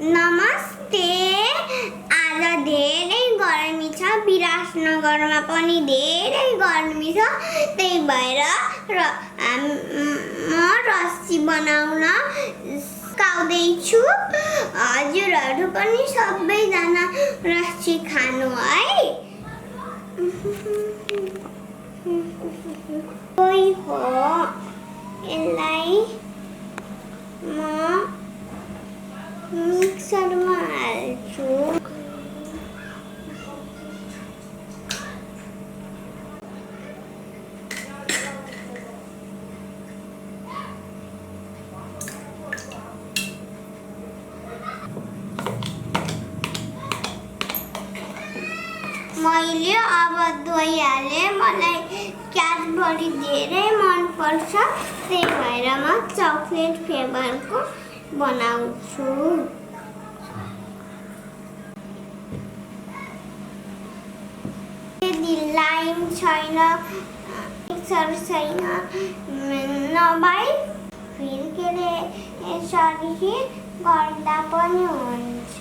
नमस्ते। आज धेरै गर्मी छ, विराटनगरमा पनि धेरै गर्मी छ। त्यही भएर म रस्सी बनाउन सिकाउँदैछु। हजुरहरू पनि सबैजना रस्सी खानु है। कोही हो, यसलाई म मिक्सरमा हाल्छु। मैले अब धोइहालेँ। मलाई क्याडबरी धेरै मनपर्छ, त्यही भएर म चकलेट फ्लेभरको बनाउँछु। यदि लाइन छैन, मिक्सर छैन, नभए फिर्केले यसरी गर्दा पनि हुन्छ।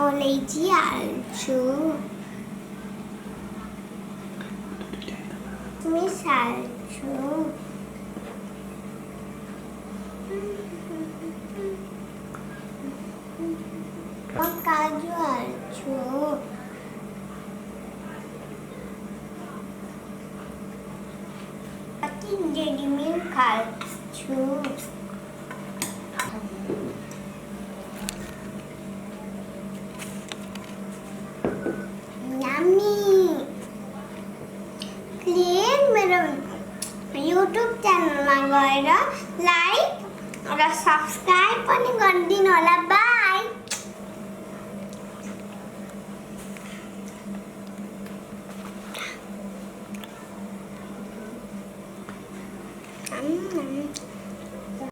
अलैँची हाल्छु, किसमिस हाल्छु, काजु हाल्छु, डेरी मिल्क हाल्छु, प्लिज मेरो युट्युब च्यानलमा गएर लाइक र सब्सक्राइब पनि गरिदिनु होला। बाई।